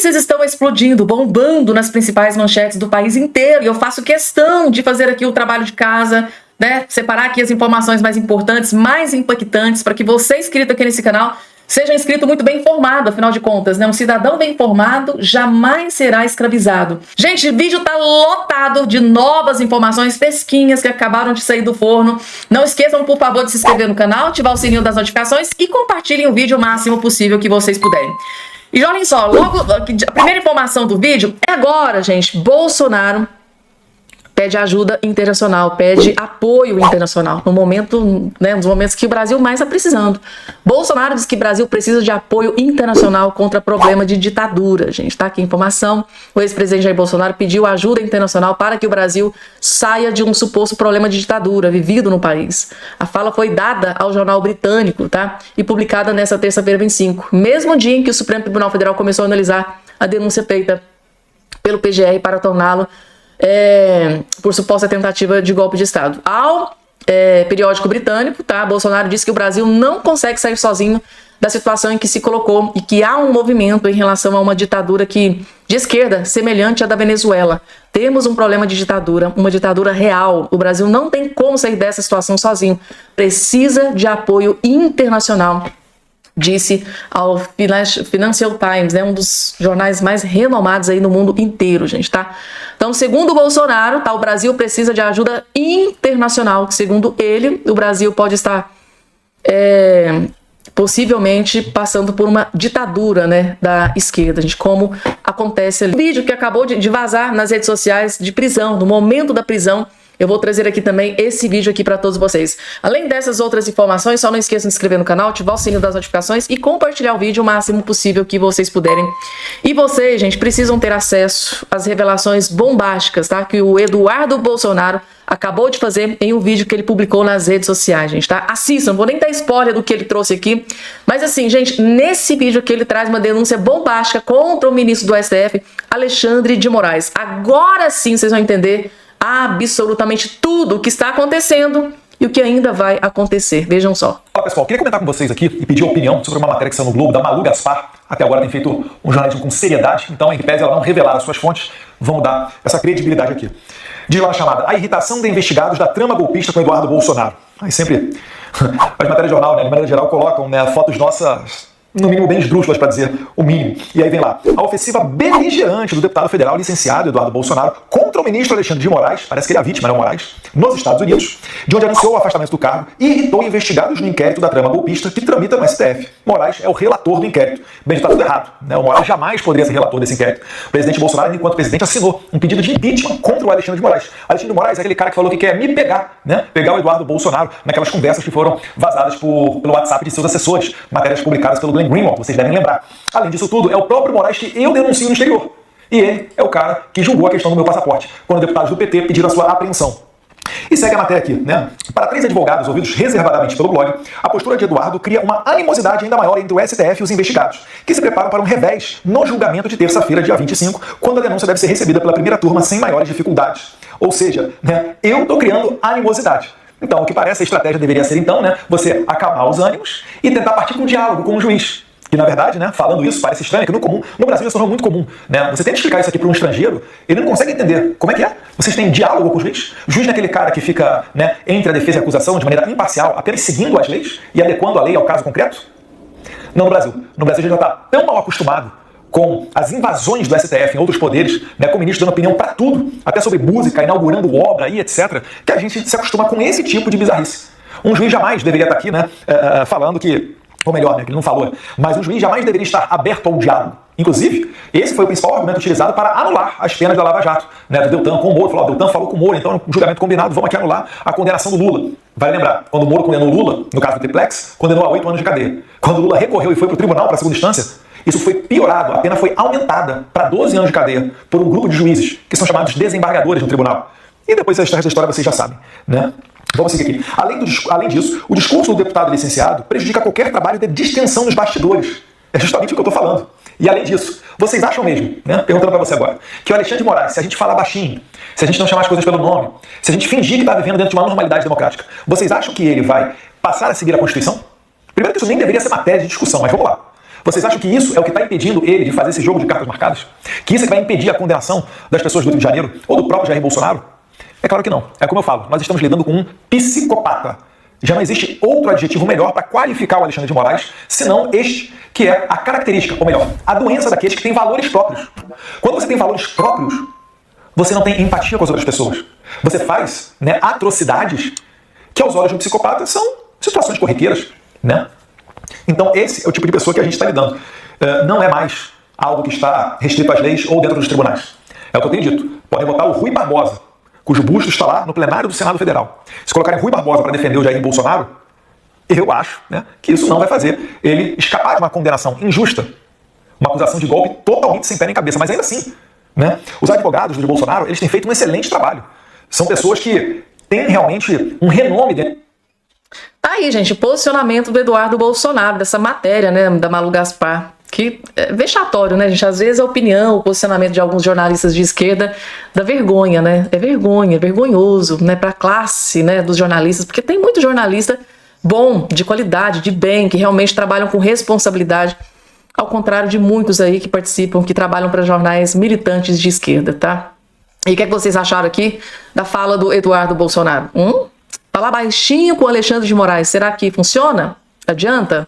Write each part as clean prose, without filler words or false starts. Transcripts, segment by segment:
Notícias estão explodindo, bombando nas principais manchetes do país inteiro, e eu faço questão de fazer aqui o trabalho de casa, né? Separar aqui as informações mais importantes, mais impactantes, para que você, inscrito aqui nesse canal, seja inscrito muito bem informado. Afinal de contas, né? Um cidadão bem informado jamais será escravizado. Gente, o vídeo tá lotado de novas informações fresquinhas que acabaram de sair do forno. Não esqueçam, por favor, de se inscrever no canal, ativar o sininho das notificações e compartilhem o vídeo o máximo possível que vocês puderem. E olhem só, logo a primeira informação do vídeo é agora, gente. Bolsonaro pede ajuda internacional, pede apoio internacional no momento, né, nos momentos que o Brasil mais está precisando. Bolsonaro diz que o Brasil precisa de apoio internacional contra problema de ditadura, gente. Tá aqui a informação. O ex-presidente Jair Bolsonaro pediu ajuda internacional para que o Brasil saia de um suposto problema de ditadura vivido no país. A fala foi dada ao jornal britânico, tá? E publicada nessa terça-feira, 25, mesmo dia em que o Supremo Tribunal Federal começou a analisar a denúncia feita pelo PGR para torná-lo por suposta tentativa de golpe de Estado. Ao periódico britânico, tá? Bolsonaro disse que o Brasil não consegue sair sozinho da situação em que se colocou e que há um movimento em relação a uma ditadura de esquerda semelhante à da Venezuela. Temos um problema de ditadura, uma ditadura real. O Brasil não tem como sair dessa situação sozinho. Precisa de apoio internacional, disse ao Financial Times, né, um dos jornais mais renomados aí no mundo inteiro, gente, tá? Então, segundo o Bolsonaro, tá, o Brasil precisa de ajuda internacional, que segundo ele, o Brasil pode estar possivelmente passando por uma ditadura, né, da esquerda, gente, como acontece ali. O vídeo que acabou de vazar nas redes sociais de prisão, no momento da prisão. Eu vou trazer aqui também esse vídeo aqui para todos vocês. Além dessas outras informações, só não esqueçam de se inscrever no canal, ativar o sininho das notificações e compartilhar o vídeo o máximo possível que vocês puderem. E vocês, gente, precisam ter acesso às revelações bombásticas, tá? Que o Eduardo Bolsonaro acabou de fazer em um vídeo que ele publicou nas redes sociais, gente, tá? Assistam, não vou nem dar spoiler do que ele trouxe aqui. Mas assim, gente, nesse vídeo aqui ele traz uma denúncia bombástica contra o ministro do STF, Alexandre de Moraes. Agora sim vocês vão entender absolutamente tudo o que está acontecendo e o que ainda vai acontecer. Vejam só. Olá, pessoal. Queria comentar com vocês aqui e pedir opinião sobre uma matéria que saiu no Globo da Malu Gaspar. Até agora tem feito um jornalismo com seriedade, então, em que pese ela não revelar as suas fontes, vamos dar essa credibilidade aqui. Diz lá a chamada: a irritação de investigados da trama golpista com Eduardo Bolsonaro. Aí sempre as matérias de jornal, né, de maneira geral, colocam, né, fotos nossas, no mínimo bem esdrúxulas, para dizer o mínimo. E aí vem lá: a ofensiva beligerante do deputado federal licenciado Eduardo Bolsonaro contra o ministro Alexandre de Moraes, parece que ele é a vítima, não Moraes, nos Estados Unidos, de onde anunciou o afastamento do cargo e irritou investigados no inquérito da trama golpista que tramita no STF. Moraes é o relator do inquérito. Bem, está tudo errado, né? O Moraes jamais poderia ser relator desse inquérito. O presidente Bolsonaro, enquanto presidente, assinou um pedido de impeachment contra o Alexandre de Moraes. Alexandre de Moraes é aquele cara que falou que quer me pegar, né? Pegar o Eduardo Bolsonaro naquelas conversas que foram vazadas pelo WhatsApp de seus assessores, matérias publicadas pelo Glenn Greenwald, vocês devem lembrar. Além disso tudo, é o próprio Moraes que eu denuncio no exterior. E ele é o cara que julgou a questão do meu passaporte, quando deputados do PT pediram a sua apreensão. E segue a matéria aqui, né? Para 3 advogados ouvidos reservadamente pelo blog, a postura de Eduardo cria uma animosidade ainda maior entre o STF e os investigados, que se preparam para um revés no julgamento de terça-feira, dia 25, quando a denúncia deve ser recebida pela primeira turma sem maiores dificuldades. Ou seja, né, eu estou criando animosidade. Então, o que parece a estratégia deveria ser, então, né, você acalmar os ânimos e tentar partir com um diálogo com o juiz. Que, na verdade, né, falando isso, parece estranho, que no Brasil já se tornou muito comum, né? Você tenta explicar isso aqui para um estrangeiro, ele não consegue entender. Como é que é? Vocês têm diálogo com o juiz? O juiz não é aquele cara que fica, né, entre a defesa e a acusação de maneira imparcial, apenas seguindo as leis e adequando a lei ao caso concreto? Não no Brasil. No Brasil a gente já está tão mal acostumado com as invasões do STF em outros poderes, né, com o ministro dando opinião para tudo, até sobre música, inaugurando obra e etc., que a gente se acostuma com esse tipo de bizarrice. Um juiz jamais deveria estar aqui, né, falando que, ou melhor, né, que ele não falou, mas um juiz jamais deveria estar aberto ao diálogo. Inclusive, esse foi o principal argumento utilizado para anular as penas da Lava Jato, né, do Deltan com o Moro. Falou: o Deltan falou com o Moro, então um julgamento combinado, vamos aqui anular a condenação do Lula. Vale lembrar, quando o Moro condenou o Lula, no caso do Triplex, condenou a 8 anos de cadeia. Quando o Lula recorreu e foi para o tribunal, para a segunda instância, isso foi piorado, a pena foi aumentada para 12 anos de cadeia por um grupo de juízes, que são chamados desembargadores no tribunal. E depois dessa história vocês já sabem, né? Vamos seguir aqui. Além disso, o discurso do deputado licenciado prejudica qualquer trabalho de distensão nos bastidores. É justamente o que eu estou falando. E além disso, vocês acham mesmo, né, perguntando para você agora, que o Alexandre de Moraes, se a gente falar baixinho, se a gente não chamar as coisas pelo nome, se a gente fingir que está vivendo dentro de uma normalidade democrática, vocês acham que ele vai passar a seguir a Constituição? Primeiro que isso nem deveria ser matéria de discussão, mas vamos lá. Vocês acham que isso é o que está impedindo ele de fazer esse jogo de cartas marcadas? Que isso é que vai impedir a condenação das pessoas do Rio de Janeiro ou do próprio Jair Bolsonaro? É claro que não. É como eu falo, nós estamos lidando com um psicopata. Já não existe outro adjetivo melhor para qualificar o Alexandre de Moraes, senão este, que é a característica, ou melhor, a doença daqueles que têm valores próprios. Quando você tem valores próprios, você não tem empatia com as outras pessoas. Você faz, né, atrocidades que aos olhos de um psicopata são situações corriqueiras, né? Então esse é o tipo de pessoa que a gente está lidando. Não é mais algo que está restrito às leis ou dentro dos tribunais. É o que eu tenho dito. Podem botar o Rui Barbosa, cujo busto está lá no plenário do Senado Federal. Se colocarem Rui Barbosa para defender o Jair Bolsonaro, eu acho, né, que isso não vai fazer ele escapar de uma condenação injusta, uma acusação de golpe totalmente sem pé nem cabeça. Mas ainda assim, né, os advogados do Bolsonaro, eles têm feito um excelente trabalho. São pessoas que têm realmente um renome dentro. Tá aí, gente, o posicionamento do Eduardo Bolsonaro, dessa matéria, né, da Malu Gaspar, que é vexatório, né, gente? Às vezes a opinião, o posicionamento de alguns jornalistas de esquerda dá vergonha, né? É vergonha, é vergonhoso, né, pra classe, né, dos jornalistas, porque tem muito jornalista bom, de qualidade, de bem, que realmente trabalham com responsabilidade, ao contrário de muitos aí que participam, que trabalham para jornais militantes de esquerda, tá? E o que é que vocês acharam aqui da fala do Eduardo Bolsonaro? Falar baixinho com o Alexandre de Moraes, será que funciona? Adianta?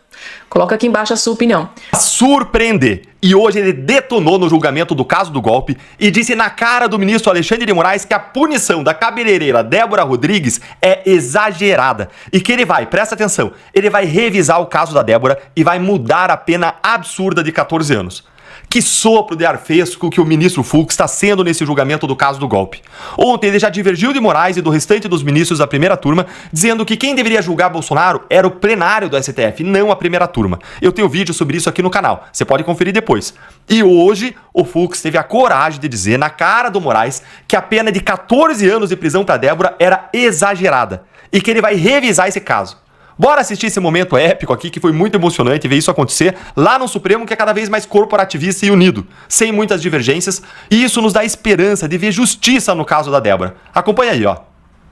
Coloca aqui embaixo a sua opinião. Surpreender. E hoje ele detonou no julgamento do caso do golpe e disse na cara do ministro Alexandre de Moraes que a punição da cabeleireira Débora Rodrigues é exagerada. E que ele vai, presta atenção, ele vai revisar o caso da Débora e vai mudar a pena absurda de 14 anos. Que sopro de ar fresco que o ministro Fux está sendo nesse julgamento do caso do golpe. Ontem ele já divergiu de Moraes e do restante dos ministros da primeira turma, dizendo que quem deveria julgar Bolsonaro era o plenário do STF, não a primeira turma. Eu tenho vídeo sobre isso aqui no canal, você pode conferir depois. E hoje o Fux teve a coragem de dizer na cara do Moraes que a pena de 14 anos de prisão para Débora era exagerada e que ele vai revisar esse caso. Bora assistir esse momento épico aqui, que foi muito emocionante ver isso acontecer lá no Supremo, que é cada vez mais corporativista e unido, sem muitas divergências, e isso nos dá esperança de ver justiça no caso da Débora. Acompanha aí, ó.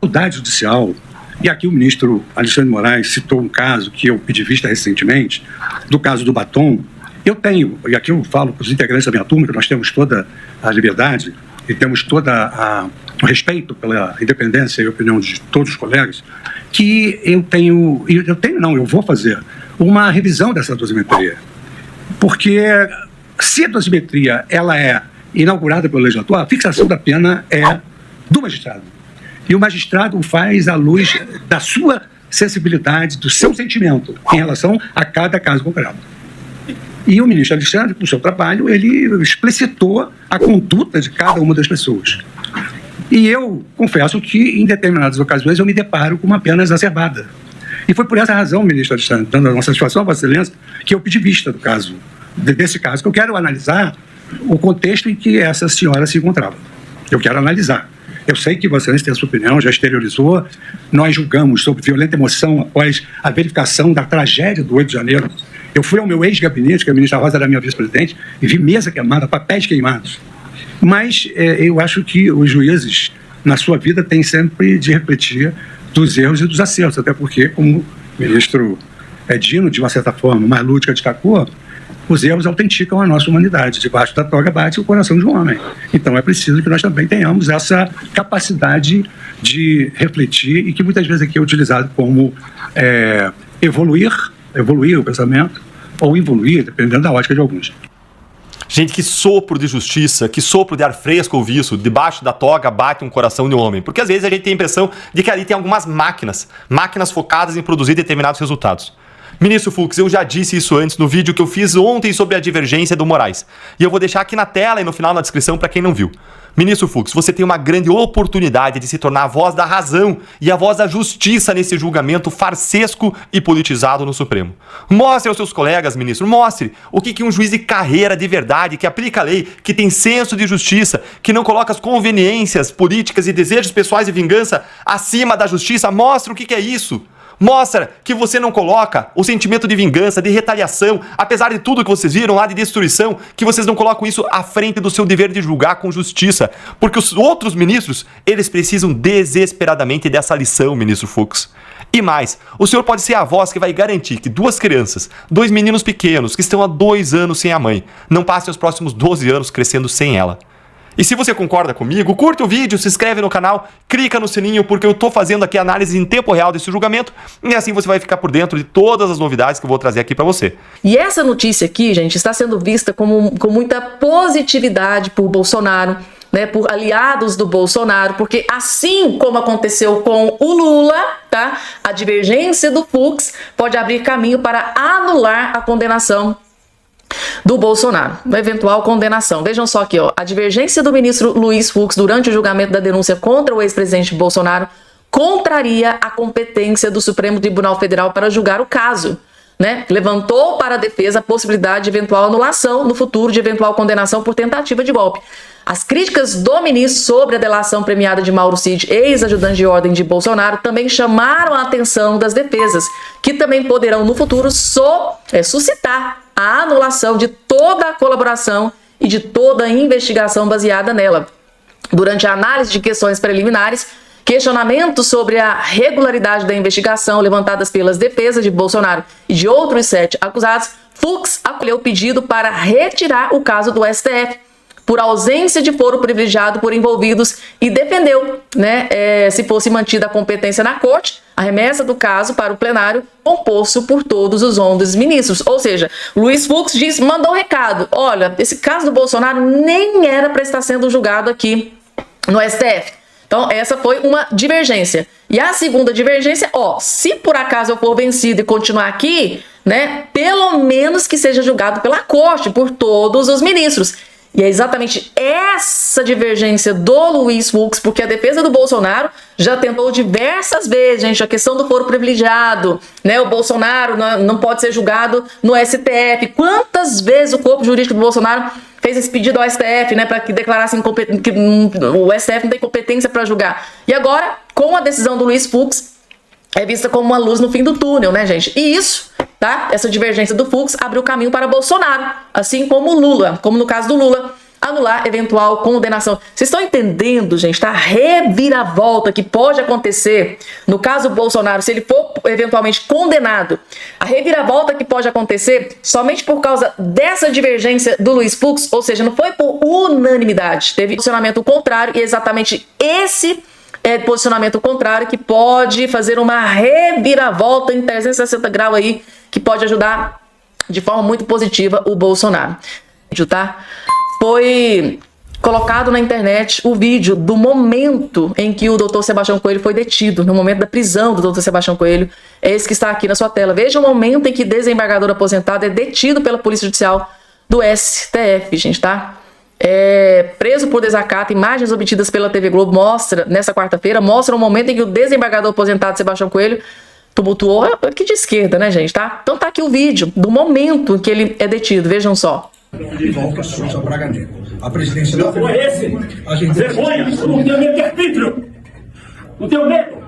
Faculdade Judicial, e aqui o ministro Alexandre de Moraes citou um caso que eu pedi vista recentemente, do caso do batom. Eu tenho, e aqui eu falo para os integrantes da minha turma, que nós temos toda a liberdade e temos toda o respeito pela independência e opinião de todos os colegas, que eu vou fazer uma revisão dessa dosimetria. Porque se a dosimetria ela é inaugurada pelo legislador, a fixação da pena é do magistrado. E o magistrado faz à luz da sua sensibilidade, do seu sentimento em relação a cada caso concreto. E o ministro Alexandre, com o seu trabalho, ele explicitou a conduta de cada uma das pessoas. E eu confesso que, em determinadas ocasiões, eu me deparo com uma pena exacerbada. E foi por essa razão, ministro Alexandre, dando a nossa satisfação a Vossa Excelência, que eu pedi vista do caso, desse caso, que eu quero analisar o contexto em que essa senhora se encontrava. Eu quero analisar. Eu sei que Vossa Excelência tem a sua opinião, já exteriorizou. Nós julgamos sob violenta emoção após a verificação da tragédia do 8 de janeiro. Eu fui ao meu ex-gabinete, que a ministra Rosa era minha vice-presidente, e vi mesa queimada, papéis queimados. Mas eu acho que os juízes, na sua vida, têm sempre de refletir dos erros e dos acertos, até porque, como o ministro Dino, de uma certa forma, mais lúdica destacou, os erros autenticam a nossa humanidade. Debaixo da toga bate o coração de um homem. Então é preciso que nós também tenhamos essa capacidade de refletir e que muitas vezes aqui é utilizado como evoluir o pensamento ou evoluir, dependendo da ótica de alguns. Gente, que sopro de justiça, que sopro de ar fresco ouvir isso. Debaixo da toga bate um coração de um homem. Porque às vezes a gente tem a impressão de que ali tem algumas máquinas focadas em produzir determinados resultados. Ministro Fux, eu já disse isso antes no vídeo que eu fiz ontem sobre a divergência do Moraes. E eu vou deixar aqui na tela e no final na descrição para quem não viu. Ministro Fux, você tem uma grande oportunidade de se tornar a voz da razão e a voz da justiça nesse julgamento farsesco e politizado no Supremo. Mostre aos seus colegas, ministro, mostre o que um juiz de carreira de verdade, que aplica a lei, que tem senso de justiça, que não coloca as conveniências políticas e desejos pessoais de vingança acima da justiça, mostre o que é isso. Mostra que você não coloca o sentimento de vingança, de retaliação, apesar de tudo que vocês viram lá de destruição, que vocês não colocam isso à frente do seu dever de julgar com justiça. Porque os outros ministros, eles precisam desesperadamente dessa lição, ministro Fux. E mais, o senhor pode ser a voz que vai garantir que 2 crianças, 2 meninos pequenos que estão há 2 anos sem a mãe, não passem os próximos 12 anos crescendo sem ela. E se você concorda comigo, curta o vídeo, se inscreve no canal, clica no sininho, porque eu tô fazendo aqui análise em tempo real desse julgamento, e assim você vai ficar por dentro de todas as novidades que eu vou trazer aqui pra você. E essa notícia aqui, gente, está sendo vista com muita positividade por Bolsonaro, né, por aliados do Bolsonaro, porque assim como aconteceu com o Lula, tá, a divergência do Fux pode abrir caminho para anular a condenação do Bolsonaro, uma eventual condenação. Vejam só aqui, ó, a divergência do ministro Luiz Fux durante o julgamento da denúncia contra o ex-presidente Bolsonaro contraria a competência do Supremo Tribunal Federal para julgar o caso, né? Levantou para a defesa a possibilidade de eventual anulação no futuro de eventual condenação por tentativa de golpe. As críticas do ministro sobre a delação premiada de Mauro Cid, ex-ajudante de ordem de Bolsonaro, também chamaram a atenção das defesas, que também poderão no futuro suscitar a anulação de toda a colaboração e de toda a investigação baseada nela. Durante a análise de questões preliminares, questionamentos sobre a regularidade da investigação levantadas pelas defesas de Bolsonaro e de outros 7 acusados, Fux acolheu o pedido para retirar o caso do STF por ausência de foro privilegiado por envolvidos e defendeu, né, se fosse mantida a competência na corte, a remessa do caso para o plenário composto por todos os 11 ministros. Ou seja, Luiz Fux mandou um recado: olha, esse caso do Bolsonaro nem era para estar sendo julgado aqui no STF. Então, essa foi uma divergência. E a segunda divergência, se por acaso eu for vencido e continuar aqui, né, pelo menos que seja julgado pela corte, por todos os ministros. E é exatamente essa divergência do Luiz Fux, porque a defesa do Bolsonaro já tentou diversas vezes, gente, a questão do foro privilegiado, né? O Bolsonaro não pode ser julgado no STF. Quantas vezes o corpo jurídico do Bolsonaro fez esse pedido ao STF, né, para que declarasse que o STF não tem competência para julgar? E agora, com a decisão do Luiz Fux, é vista como uma luz no fim do túnel, né, gente? E isso, tá? Essa divergência do Fux abriu caminho para Bolsonaro, assim como o Lula, como no caso do Lula, anular eventual condenação. Vocês estão entendendo, gente, tá? A reviravolta que pode acontecer no caso do Bolsonaro, se ele for eventualmente condenado, a reviravolta que pode acontecer somente por causa dessa divergência do Luiz Fux, ou seja, não foi por unanimidade, teve posicionamento contrário, e exatamente esse posicionamento contrário que pode fazer uma reviravolta em 360 graus aí, que pode ajudar de forma muito positiva o Bolsonaro. Tá? Foi colocado na internet o vídeo do momento em que o doutor Sebastião Coelho foi detido, no momento da prisão do doutor Sebastião Coelho. É esse que está aqui na sua tela. Veja o momento em que desembargador aposentado é detido pela Polícia Judicial do STF, gente, tá? Preso por desacato. Imagens obtidas pela TV Globo nessa quarta-feira mostram o momento em que o desembargador aposentado Sebastião Coelho tumultuou, aqui de esquerda, né, gente, tá? Então tá aqui o vídeo do momento em que ele é detido, vejam só. Volta Souza Braga Neto. A presidência da foi esse? Vergonha, eu não tenho medo de arbítrio. Não tenho medo.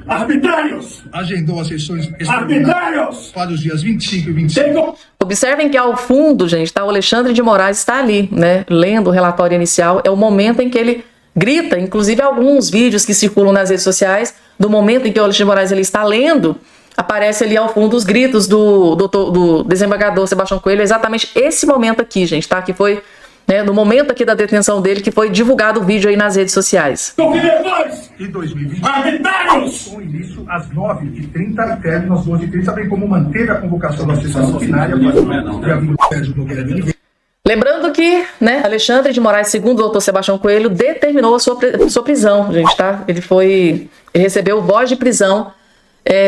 Arbitrários! Agendou as sessões arbitrários para os dias 25 e 26. Observem que ao fundo, gente, tá, o Alexandre de Moraes está ali, né, lendo o relatório inicial. É o momento em que ele grita, inclusive alguns vídeos que circulam nas redes sociais, do momento em que o Alexandre de Moraes ele está lendo, aparece ali ao fundo os gritos do desembargador Sebastião Coelho. É exatamente esse momento aqui, gente, tá? Que foi, né, no momento aqui da detenção dele, que foi divulgado o vídeo aí nas redes sociais. E 2020, arbitrários! com início às 9h30 e término às 12h30, bem como manter a convocação da sessão ordinária para Lembrando que, né, Alexandre de Moraes, segundo o doutor Sebastião Coelho, determinou a sua prisão, gente, tá? Ele recebeu voz de prisão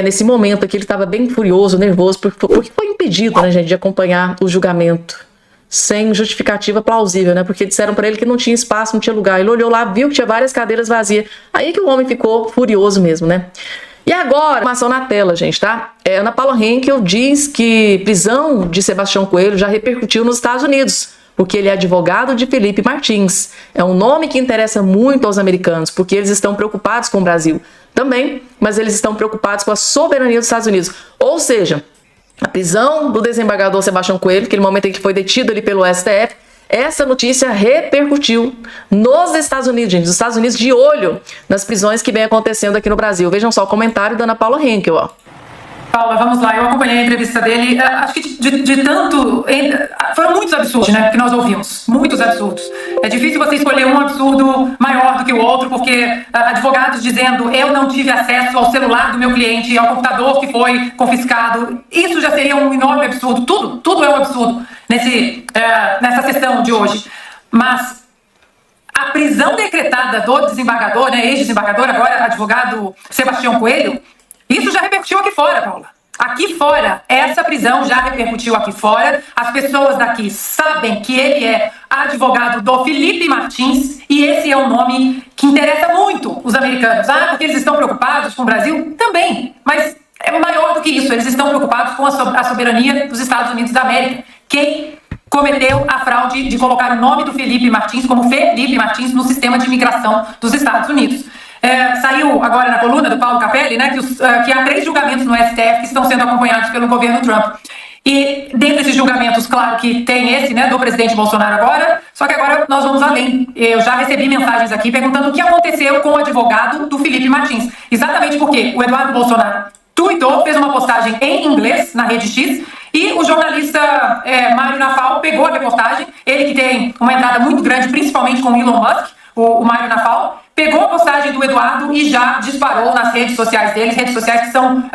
nesse momento aqui. Ele estava bem furioso, nervoso, porque foi impedido, né, gente, de acompanhar o julgamento sem justificativa plausível, né? Porque disseram para ele que não tinha espaço, não tinha lugar. Ele olhou lá, viu que tinha várias cadeiras vazias. Aí que o homem ficou furioso mesmo, né? E agora, informação na tela, gente, tá? Ana Paula Henkel diz que prisão de Sebastião Coelho já repercutiu nos Estados Unidos, porque ele é advogado de Felipe Martins. É um nome que interessa muito aos americanos, porque eles estão preocupados com o Brasil também, mas eles estão preocupados com a soberania dos Estados Unidos. Ou seja, a prisão do desembargador Sebastião Coelho, aquele momento em que foi detido ali pelo STF, essa notícia repercutiu nos Estados Unidos, gente. Os Estados Unidos de olho nas prisões que vem acontecendo aqui no Brasil. Vejam só o comentário da Ana Paula Henkel, ó. Paula, vamos lá, eu acompanhei a entrevista dele, acho que de tanto, foram muitos absurdos, né, que nós ouvimos, muitos absurdos. É difícil você escolher um absurdo maior do que o outro, porque advogados dizendo eu não tive acesso ao celular do meu cliente, ao computador que foi confiscado, isso já seria um enorme absurdo, tudo é um absurdo nessa sessão de hoje. Mas a prisão decretada do desembargador, né, ex-desembargador, agora advogado Sebastião Coelho, isso já repercutiu aqui fora, Paula. Aqui fora, essa prisão já repercutiu aqui fora. As pessoas daqui sabem que ele é advogado do Felipe Martins e esse é um nome que interessa muito os americanos. Porque eles estão preocupados com o Brasil? Também, mas é maior do que isso. Eles estão preocupados com a soberania dos Estados Unidos da América. Quem cometeu a fraude de colocar o nome do Felipe Martins como Felipe Martins no sistema de imigração dos Estados Unidos. Saiu agora na coluna do Paulo Capelli, né, que há 3 julgamentos no STF que estão sendo acompanhados pelo governo Trump. E dentre esses julgamentos, claro que tem esse, né, do presidente Bolsonaro agora, só que agora nós vamos além. Eu já recebi mensagens aqui perguntando o que aconteceu com o advogado do Felipe Martins. Exatamente porque o Eduardo Bolsonaro tweetou, fez uma postagem em inglês na Rede X, e o jornalista Mário Nafal pegou a reportagem, ele que tem uma entrada muito grande, principalmente com o Elon Musk, o Mário Nafal, pegou a postagem do Eduardo e já disparou nas redes sociais deles, redes sociais que são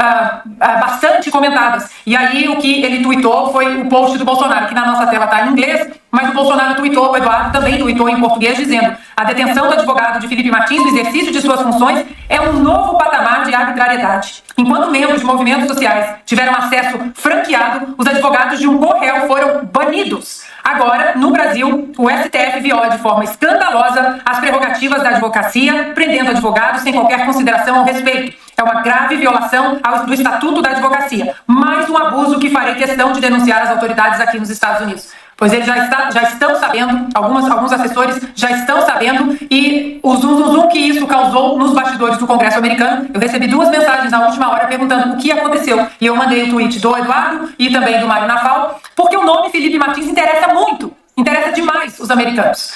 bastante comentadas. E aí o que ele tweetou foi o post do Bolsonaro, que na nossa tela está em inglês, mas o Bolsonaro tweetou, o Eduardo também tweetou em português, dizendo: a detenção do advogado de Felipe Martins no exercício de suas funções é um novo patamar de arbitrariedade. Enquanto membros de movimentos sociais tiveram acesso franqueado, os advogados de um co-réu foram banidos. Agora, no Brasil, o STF viola de forma escandalosa as prerrogativas da advocacia, prendendo advogados sem qualquer consideração ao respeito. É uma grave violação do Estatuto da Advocacia. Mais um abuso que farei questão de denunciar às autoridades aqui nos Estados Unidos. Pois eles já estão sabendo, alguns assessores já estão sabendo, e o zum que isso causou nos bastidores do Congresso americano. Eu recebi 2 mensagens na última hora perguntando o que aconteceu. E eu mandei o tweet do Eduardo e também do Mário Nafal, porque o nome Felipe Martins interessa muito, interessa demais os americanos.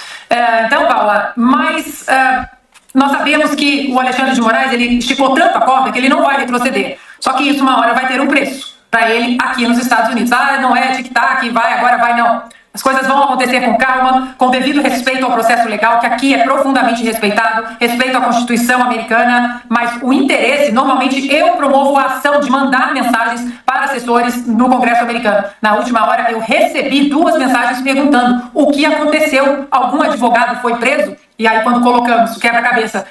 Então, Paula, mas nós sabemos que o Alexandre de Moraes, ele esticou tanto a corda que ele não vai retroceder. Só que isso uma hora vai ter um preço para ele aqui nos Estados Unidos. Não é tic-tac, vai, agora vai, não. As coisas vão acontecer com calma, com devido respeito ao processo legal, que aqui é profundamente respeitado, respeito à Constituição americana, mas o interesse, normalmente eu promovo a ação de mandar mensagens para assessores no Congresso americano. Na última hora eu recebi 2 mensagens perguntando o que aconteceu, algum advogado foi preso? E aí quando colocamos o quebra-cabeça,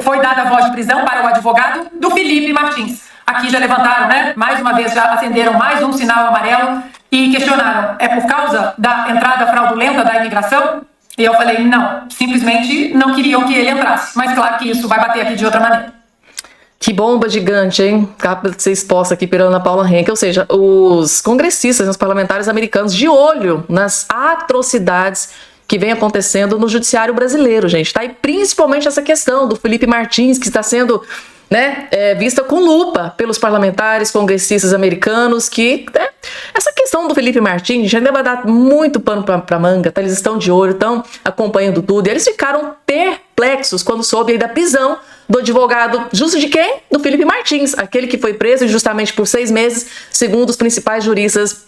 foi dada a voz de prisão para o advogado do Felipe Martins. Aqui já levantaram, né? Mais uma vez já acenderam mais um sinal amarelo e questionaram: é por causa da entrada fraudulenta da imigração? E eu falei: não, simplesmente não queriam que ele entrasse. Mas claro que isso vai bater aqui de outra maneira. Que bomba gigante, hein? Acaba de ser exposta aqui pela Ana Paula Henkel, ou seja, os congressistas, os parlamentares americanos de olho nas atrocidades que vem acontecendo no judiciário brasileiro, gente, tá? E principalmente essa questão do Felipe Martins, que está sendo, né, vista com lupa pelos parlamentares congressistas americanos, que essa questão do Felipe Martins ainda vai dar muito pano pra manga, tá? Eles estão de olho, estão acompanhando tudo, e eles ficaram perplexos quando soube aí da prisão do advogado, justo de quem? Do Felipe Martins, aquele que foi preso justamente por 6 meses, segundo os principais juristas,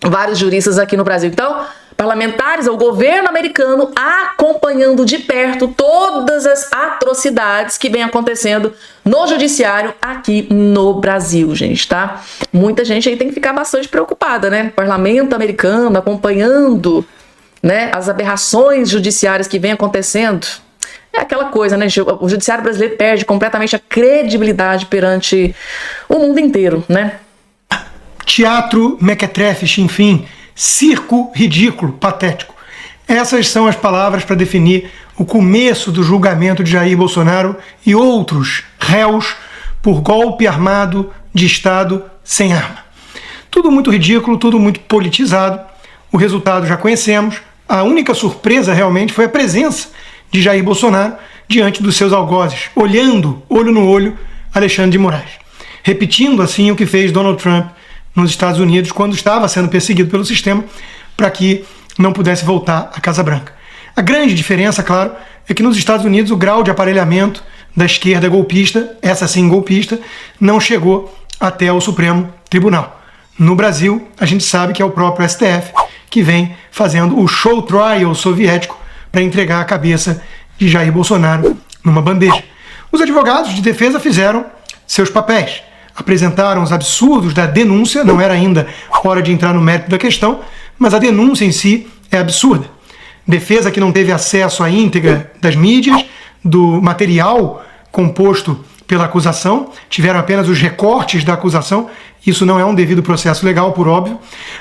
vários juristas aqui no Brasil. Então, parlamentares, o governo americano acompanhando de perto todas as atrocidades que vem acontecendo no judiciário aqui no Brasil, gente, tá? Muita gente aí tem que ficar bastante preocupada, né? Parlamento americano acompanhando, né, as aberrações judiciárias que vem acontecendo. É aquela coisa, né? O judiciário brasileiro perde completamente a credibilidade perante o mundo inteiro, né? Teatro, mequetrefe, enfim, circo, ridículo, patético. Essas são as palavras para definir o começo do julgamento de Jair Bolsonaro e outros réus por golpe armado de Estado sem arma. Tudo muito ridículo, tudo muito politizado. O resultado já conhecemos. A única surpresa realmente foi a presença de Jair Bolsonaro diante dos seus algozes, olhando, olho no olho, Alexandre de Moraes. Repetindo assim o que fez Donald Trump nos Estados Unidos quando estava sendo perseguido pelo sistema, para que não pudesse voltar à Casa Branca. A grande diferença, claro, é que nos Estados Unidos o grau de aparelhamento da esquerda golpista, essa sim golpista, não chegou até o Supremo Tribunal. No Brasil, a gente sabe que é o próprio STF que vem fazendo o show trial soviético para entregar a cabeça de Jair Bolsonaro numa bandeja. Os advogados de defesa fizeram seus papéis, apresentaram os absurdos da denúncia, não era ainda hora de entrar no mérito da questão, mas a denúncia em si é absurda. Defesa que não teve acesso à íntegra das mídias, do material composto pela acusação, tiveram apenas os recortes da acusação, isso não é um devido processo legal, por óbvio.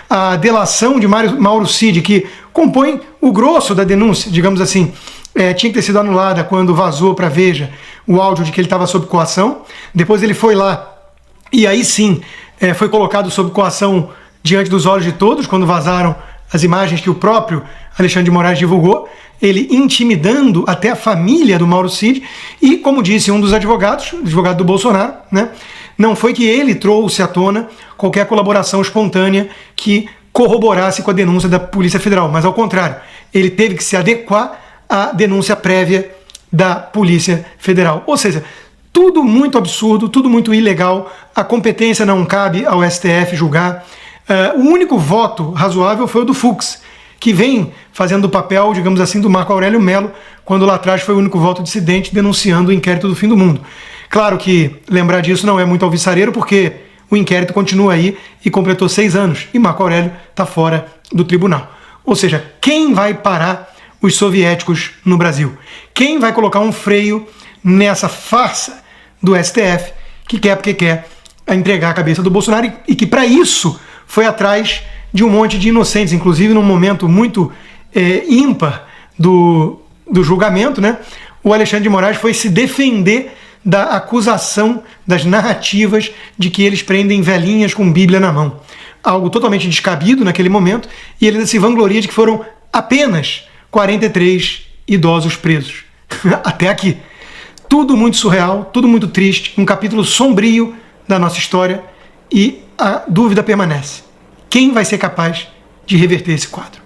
A delação de Mauro Cid, que compõe o grosso da denúncia, digamos assim, tinha que ter sido anulada quando vazou para a Veja o áudio de que ele estava sob coação. Depois ele foi lá e aí sim foi colocado sob coação diante dos olhos de todos, quando vazaram as imagens que o próprio Alexandre de Moraes divulgou, ele intimidando até a família do Mauro Cid, e como disse um dos advogados, o advogado do Bolsonaro, né, não foi que ele trouxe à tona qualquer colaboração espontânea que corroborasse com a denúncia da Polícia Federal, mas ao contrário, ele teve que se adequar à denúncia prévia da Polícia Federal. Ou seja, tudo muito absurdo, tudo muito ilegal, a competência não cabe ao STF julgar. O único voto razoável foi o do Fux, que vem fazendo o papel, digamos assim, do Marco Aurélio Mello, quando lá atrás foi o único voto dissidente denunciando o inquérito do fim do mundo. Claro que lembrar disso não é muito alvissareiro, porque o inquérito continua aí e completou 6 anos, e Marco Aurélio está fora do tribunal. Ou seja, quem vai parar os soviéticos no Brasil? Quem vai colocar um freio nessa farsa do STF, que quer porque quer entregar a cabeça do Bolsonaro, e que para isso foi atrás de um monte de inocentes, inclusive num momento muito ímpar do julgamento, né? O Alexandre de Moraes foi se defender da acusação, das narrativas de que eles prendem velhinhas com Bíblia na mão. Algo totalmente descabido naquele momento, e ele se vangloria de que foram apenas 43 idosos presos. Até aqui. Tudo muito surreal, tudo muito triste, um capítulo sombrio da nossa história, e a dúvida permanece. Quem vai ser capaz de reverter esse quadro?